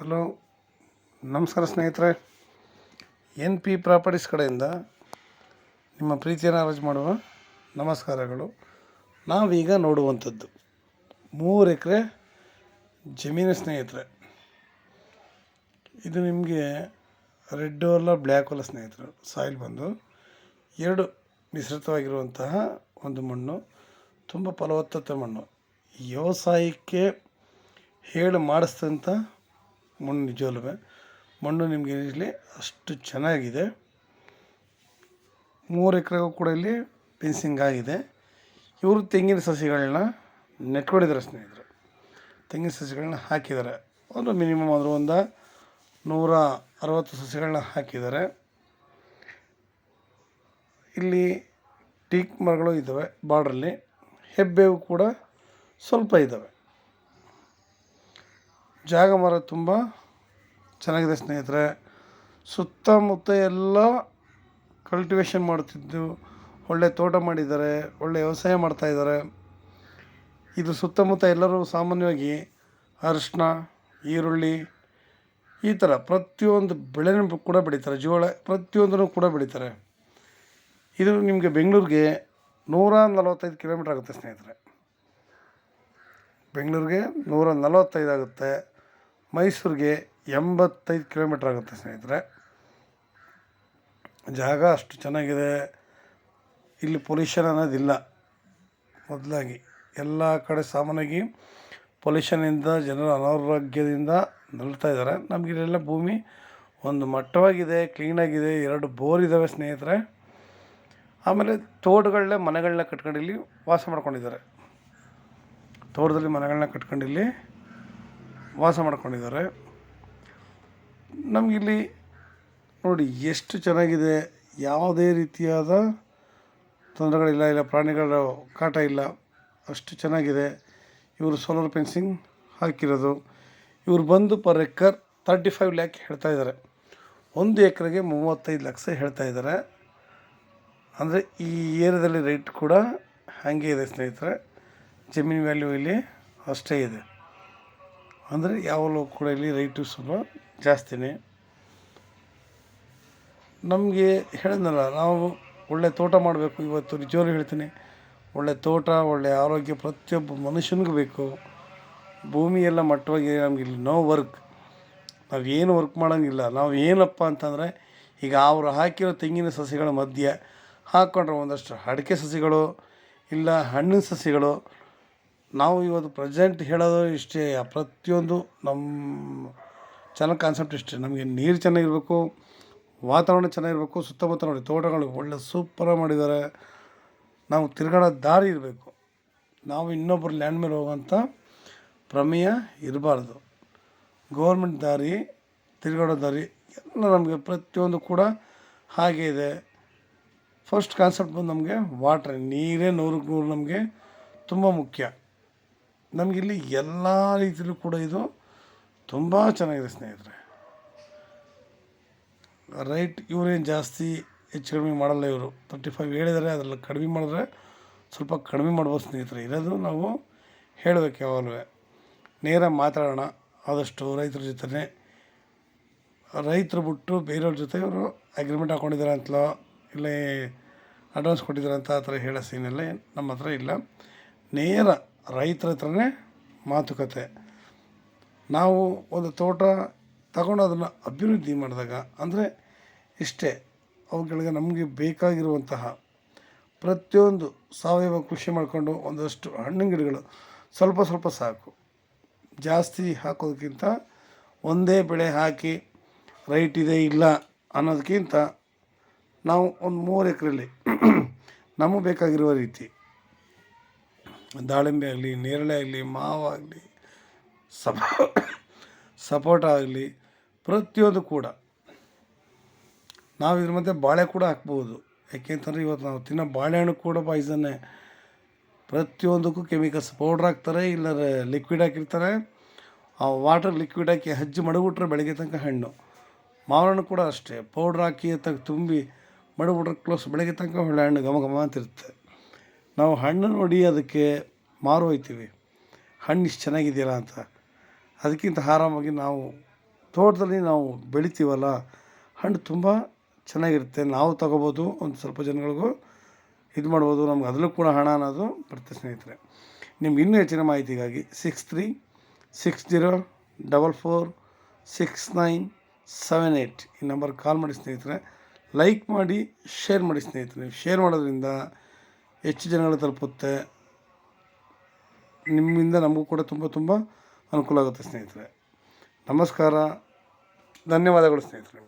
Hello, ನಮಸ್ಕಾರ ಸ್ನೇಹಿತರೆ. N P properties ಕಡೆಯಿಂದ ನಿಮ್ಮ ಪ್ರೀತಿಯನ್ನು ಅರ್ಜಿ ಮಾಡುವ ನಮಸ್ಕಾರಗಳು. ನಾವೀಗ ನೋಡುವಂಥದ್ದು 3 ಎಕರೆ ಜಮೀನು ಸ್ನೇಹಿತರೆ. ಇದು ನಿಮಗೆ ರೆಡ್ ಅಲ್ಲ ಬ್ಲ್ಯಾಕ್ ಅಲ್ಲ ಸ್ನೇಹಿತರೆ. ಸಾಯಿಲ್ ಬಂದು 2 ಮಿಶ್ರಿತವಾಗಿರುವಂತಹ ಒಂದು ಮಣ್ಣು, ತುಂಬ ಫಲವತ್ತತೆ ಮಣ್ಣು. ವ್ಯವಸಾಯಕ್ಕೆ ಹೇಳಿ ಮಾಡಿಸಿದಂಥ ಮಣ್ಣು. ನಿಜವಲ್ಲವೇ ಮಣ್ಣು ನಿಮಗೆ ಇಲ್ಲಿ ಅಷ್ಟು ಚೆನ್ನಾಗಿದೆ. 3 ಎಕರೆಗೂ ಕೂಡ ಇಲ್ಲಿ ಫೆನ್ಸಿಂಗ್ ಆಗಿದೆ. ಇವರು ತೆಂಗಿನ ಸಸಿಗಳನ್ನ ನೆಟ್ಕೊಂಡಿದ್ದಾರೆ ಸ್ನೇಹಿತರೆ. ತೆಂಗಿನ ಸಸಿಗಳನ್ನ ಹಾಕಿದ್ದಾರೆ. ಒಂದು ಮಿನಿಮಮ್ ಆದರೂ ಒಂದು 160 ಸಸಿಗಳನ್ನ ಹಾಕಿದ್ದಾರೆ. ಇಲ್ಲಿ ಟೀಕ್ ಮರಗಳು ಇದ್ದಾವೆ. ಬಾರ್ಡ್ರಲ್ಲಿ ಹೆಬ್ಬೇವು ಕೂಡ ಸ್ವಲ್ಪ ಇದ್ದಾವೆ. ಜಾಗ ಮರ ತುಂಬ ಚೆನ್ನಾಗಿದೆ ಸ್ನೇಹಿತರೆ. ಸುತ್ತಮುತ್ತ ಎಲ್ಲ ಕಲ್ಟಿವೇಷನ್ ಮಾಡ್ತಿದ್ದು, ಒಳ್ಳೆ ತೋಟ ಮಾಡಿದ್ದಾರೆ, ಒಳ್ಳೆ ವ್ಯವಸಾಯ ಮಾಡ್ತಾಯಿದ್ದಾರೆ. ಇದು ಸುತ್ತಮುತ್ತ ಎಲ್ಲರೂ ಸಾಮಾನ್ಯವಾಗಿ ಅರಿಶಿನ, ಈರುಳ್ಳಿ ಈ ಥರ ಪ್ರತಿಯೊಂದು ಬೆಳೆನೂ ಕೂಡ ಬೆಳೀತಾರೆ. ಜೋಳ ಪ್ರತಿಯೊಂದನ್ನು ಕೂಡ ಬೆಳೀತಾರೆ. ಇದು ನಿಮಗೆ ಬೆಂಗಳೂರಿಗೆ 145 ಕಿಲೋಮೀಟ್ರ್ ಆಗುತ್ತೆ ಸ್ನೇಹಿತರೆ. ಬೆಂಗಳೂರಿಗೆ 145 ಆಗುತ್ತೆ. ಮೈಸೂರಿಗೆ 85 ಕಿಲೋಮೀಟ್ರ್ ಆಗುತ್ತೆ ಸ್ನೇಹಿತರೆ. ಜಾಗ ಅಷ್ಟು ಚೆನ್ನಾಗಿದೆ. ಇಲ್ಲಿ ಪೊಲ್ಯೂಷನ್ ಅನ್ನೋದಿಲ್ಲ. ಮೊದಲಾಗಿ ಎಲ್ಲ ಕಡೆ ಸಾಮಾನ್ಯವಾಗಿ ಪೊಲ್ಯೂಷನಿಂದ ಜನರು ಅನಾರೋಗ್ಯದಿಂದ ನರಳ್ತಾ ಇದ್ದಾರೆ. ನಮಗಿಲ್ಲೆಲ್ಲ ಭೂಮಿ ಒಂದು ಮಟ್ಟವಾಗಿದೆ, ಕ್ಲೀನಾಗಿದೆ. 2 ಬೋರ್ ಇದ್ದಾವೆ ಸ್ನೇಹಿತರೆ. ಆಮೇಲೆ ತೋಟಗಳನ್ನೇ ಮನೆಗಳನ್ನ ಕಟ್ಕೊಂಡು ಇಲ್ಲಿ ವಾಸ ಮಾಡ್ಕೊಂಡಿದ್ದಾರೆ. ತೋಟದಲ್ಲಿ ಮನೆಗಳನ್ನ ಕಟ್ಕೊಂಡು ಇಲ್ಲಿ ವಾಸ ಮಾಡ್ಕೊಂಡಿದ್ದಾರೆ. ನಮಗಿಲ್ಲಿ ನೋಡಿ ಎಷ್ಟು ಚೆನ್ನಾಗಿದೆ. ಯಾವುದೇ ರೀತಿಯಾದ ತೊಂದರೆಗಳಿಲ್ಲ, ಇಲ್ಲ ಪ್ರಾಣಿಗಳ ಕಾಟ ಇಲ್ಲ, ಅಷ್ಟು ಚೆನ್ನಾಗಿದೆ. ಇವರು ಸೋಲಾರ್ ಫೆನ್ಸಿಂಗ್ ಹಾಕಿರೋದು. ಇವರು ಬಂದು ಪರ್ ಎಕರ್ 35 ಲ್ಯಾಕ್ ಹೇಳ್ತಾಯಿದ್ದಾರೆ. 1 ಎಕರೆಗೆ 35 ಲಕ್ಷ ಹೇಳ್ತಾಯಿದ್ದಾರೆ. ಅಂದರೆ ಈ ಏರಿಯಾದಲ್ಲಿ ರೇಟ್ ಕೂಡ ಹಾಗೆ ಇದೆ ಸ್ನೇಹಿತರೆ. ಜಮೀನು ವ್ಯಾಲ್ಯೂ ಇಲ್ಲಿ ಅಷ್ಟೇ ಇದೆ. ಅಂದರೆ ಯಾವಾಗಲೂ ಕೂಡ ಇಲ್ಲಿ ರೇಟು ಸ್ವಲ್ಪ ಜಾಸ್ತಿನೇ. ನಮಗೆ ಹೇಳಿದ್ನಲ್ಲ, ನಾವು ಒಳ್ಳೆ ತೋಟ ಮಾಡಬೇಕು. ಇವತ್ತು ನಿಜವಾಗ್ಲೂ ಹೇಳ್ತೀನಿ, ಒಳ್ಳೆ ತೋಟ, ಒಳ್ಳೆಯ ಆರೋಗ್ಯ ಪ್ರತಿಯೊಬ್ಬ ಮನುಷ್ಯನಿಗೂ ಬೇಕು. ಭೂಮಿ ಎಲ್ಲ ಮಟ್ಟವಾಗಿ ನಮಗೆ ಇಲ್ಲಿ ನೋ ವರ್ಕ್, ನಾವು ಏನು ವರ್ಕ್ ಮಾಡೋಂಗಿಲ್ಲ. ನಾವು ಏನಪ್ಪ ಅಂತಂದರೆ, ಈಗ ಅವರು ಹಾಕಿರೋ ತೆಂಗಿನ ಸಸಿಗಳ ಮಧ್ಯೆ ಹಾಕ್ಕೊಂಡ್ರೆ ಒಂದಷ್ಟು ಅಡಿಕೆ ಸಸಿಗಳು, ಇಲ್ಲ ಹಣ್ಣಿನ ಸಸಿಗಳು. ನಾವು ಇವತ್ತು ಪ್ರೆಸೆಂಟ್ ಹೇಳೋದು ಇಷ್ಟೇ. ಪ್ರತಿಯೊಂದು ನಮ್ಮ ಚಾನಲ್ ಕಾನ್ಸೆಪ್ಟ್ ಇಷ್ಟೇ. ನಮಗೆ ನೀರು ಚೆನ್ನಾಗಿರಬೇಕು, ವಾತಾವರಣ ಚೆನ್ನಾಗಿರಬೇಕು. ಸುತ್ತಮುತ್ತ ನೋಡಿ ತೋಟಗಳು ಒಳ್ಳೆ ಸೂಪರಾಗಿ ಮಾಡಿದ್ದಾರೆ. ನಾವು ತಿರುಗಾಡೋ ದಾರಿ ಇರಬೇಕು. ನಾವು ಇನ್ನೊಬ್ಬರು ಲ್ಯಾಂಡ್ ಮೇಲೆ ಹೋಗೋಂಥ ಪ್ರಮೇಯ ಇರಬಾರ್ದು. ಗೌರ್ಮೆಂಟ್ ದಾರಿ, ತಿರುಗಾಡೋ ದಾರಿ ಎಲ್ಲ ನಮಗೆ ಪ್ರತಿಯೊಂದು ಕೂಡ ಹಾಗೆ ಇದೆ. ಫಸ್ಟ್ ಕಾನ್ಸೆಪ್ಟ್ ಬಂದು ನಮಗೆ ವಾಟ್ರ್, ನೀರೇ 100ಕ್ಕೆ 100 ನಮಗೆ ತುಂಬ ಮುಖ್ಯ. ನಮಗಿಲ್ಲಿ ಎಲ್ಲ ರೀತಿಯಲ್ಲೂ ಕೂಡ ಇದು ತುಂಬ ಚೆನ್ನಾಗಿದೆ ಸ್ನೇಹಿತರೆ. ರೈಟ್ ಇವರೇನು ಜಾಸ್ತಿ ಹೆಚ್ಚು ಕಡಿಮೆ ಮಾಡಲ್ಲ. ಇವರು 35 ಹೇಳಿದ್ದಾರೆ. ಅದರಲ್ಲಿ ಕಡಿಮೆ ಮಾಡಿದ್ರೆ ಸ್ವಲ್ಪ ಕಡಿಮೆ ಮಾಡ್ಬೋದು ಸ್ನೇಹಿತರೆ. ಇರೋದು ನಾವು ಹೇಳಬೇಕು. ಯಾವಾಗಲೂ ನೇರ ಮಾತಾಡೋಣ ಆದಷ್ಟು ರೈತರ ಜೊತೆ. ರೈತರು ಬಿಟ್ಟು ಬೇರೆಯವ್ರ ಜೊತೆ ಇವರು ಅಗ್ರಿಮೆಂಟ್ ಹಾಕ್ಕೊಂಡಿದ್ದಾರೆ ಅಂತಲೋ, ಇಲ್ಲ ಅಡ್ವಾನ್ಸ್ ಕೊಟ್ಟಿದ್ದಾರೆ ಅಂತ ಆ ಥರ ಹೇಳೋ ಸೀನೆಲ್ಲ ನಮ್ಮ ಹತ್ರ ಇಲ್ಲ. ನೇರ ರೈತರ ಹತ್ರನೇ ಮಾತುಕತೆ. ನಾವು ಒಂದು ತೋಟ ತಗೊಂಡು ಅದನ್ನು ಅಭಿವೃದ್ಧಿ ಮಾಡಿದಾಗ ಅಂದರೆ ಇಷ್ಟೇ, ಅವುಗಳಿಗೆ ನಮಗೆ ಬೇಕಾಗಿರುವಂತಹ ಪ್ರತಿಯೊಂದು ಸಾವಯವ ಕೃಷಿ ಮಾಡಿಕೊಂಡು ಒಂದಷ್ಟು ಹಣ್ಣಿನ ಗಿಡಗಳು ಸ್ವಲ್ಪ ಸ್ವಲ್ಪ ಸಾಕು. ಜಾಸ್ತಿ ಹಾಕೋದಕ್ಕಿಂತ ಒಂದೇ ಬೆಳೆ ಹಾಕಿ ರೈಟ್ ಇದೆ ಇಲ್ಲ ಅನ್ನೋದಕ್ಕಿಂತ ನಾವು ಒಂದು 3 ಎಕರೆಯಲ್ಲಿ ನಮಗೆ ಬೇಕಾಗಿರುವ ರೀತಿ ದಾಳಿಂಬೆ ಆಗಲಿ, ನೇರಳೆ ಆಗಲಿ, ಮಾವಾಗಲಿ, ಸಪೋಟ ಆಗಲಿ ಪ್ರತಿಯೊಂದು ಕೂಡ ನಾವು ಇದ್ರ ಮಧ್ಯೆ ಬಾಳೆ ಕೂಡ ಹಾಕ್ಬೋದು. ಯಾಕೆಂತಂದರೆ ಇವತ್ತು ನಾವು ತಿನ್ನೋ ಬಾಳೆಹಣ್ಣು ಕೂಡ ಪಾಯ್ಸನ್ನೇ. ಪ್ರತಿಯೊಂದಕ್ಕೂ ಕೆಮಿಕಲ್ಸ್ ಪೌಡ್ರ್ ಹಾಕ್ತಾರೆ, ಇಲ್ಲ ಲಿಕ್ವಿಡ್ ಹಾಕಿರ್ತಾರೆ. ಆ ವಾಟರ್ ಲಿಕ್ವಿಡ್ ಹಾಕಿ ಹಜ್ಜಿ ಮಡಗ್ಬಿಟ್ರೆ ಬೆಳಗ್ಗೆ ತನಕ ಹಣ್ಣು. ಮಾವಿನ ಕೂಡ ಅಷ್ಟೇ, ಪೌಡ್ರ್ ಹಾಕಿ ತುಂಬಿ ಮಡಗ್ಬಿಟ್ರೆ ಕ್ಲೋಸ್, ಬೆಳಗ್ಗೆ ತನಕ ಒಳ್ಳೆ ಹಣ್ಣು ಘಮ ಘಮ ಅಂತಿರುತ್ತೆ. ನಾವು ಹಣ್ಣು ನೋಡಿ ಅದಕ್ಕೆ ಮಾರು ಹೋಯ್ತೀವಿ, ಹಣ್ಣು ಇಷ್ಟು ಚೆನ್ನಾಗಿದೆಯಲ್ಲ ಅಂತ. ಅದಕ್ಕಿಂತ ಆರಾಮಾಗಿ ನಾವು ತೋಟದಲ್ಲಿ ನಾವು ಬೆಳಿತೀವಲ್ಲ ಹಣ್ಣು ತುಂಬ ಚೆನ್ನಾಗಿರುತ್ತೆ. ನಾವು ತಗೋಬೋದು, ಒಂದು ಸ್ವಲ್ಪ ಜನಗಳಿಗೂ ಇದು ಮಾಡ್ಬೋದು, ನಮ್ಗೆ ಅದರಲ್ಲೂ ಕೂಡ ಹಣ ಅನ್ನೋದು ಬರುತ್ತೆ ಸ್ನೇಹಿತರೆ. ನಿಮ್ಗೆ ಇನ್ನೂ ಹೆಚ್ಚಿನ ಮಾಹಿತಿಗಾಗಿ 6360446978 ಈ ನಂಬರ್ಗೆ ಕಾಲ್ ಮಾಡಿ ಸ್ನೇಹಿತರೆ. ಲೈಕ್ ಮಾಡಿ, ಶೇರ್ ಮಾಡಿ ಸ್ನೇಹಿತರೆ. ಶೇರ್ ಮಾಡೋದ್ರಿಂದ ಹೆಚ್ಚು ಜನಗಳು ತಲುಪುತ್ತೆ. ನಿಮ್ಮಿಂದ ನಮಗೂ ಕೂಡ ತುಂಬ ಅನುಕೂಲ ಆಗುತ್ತೆ ಸ್ನೇಹಿತರೆ. ನಮಸ್ಕಾರ, ಧನ್ಯವಾದಗಳು ಸ್ನೇಹಿತರೆ.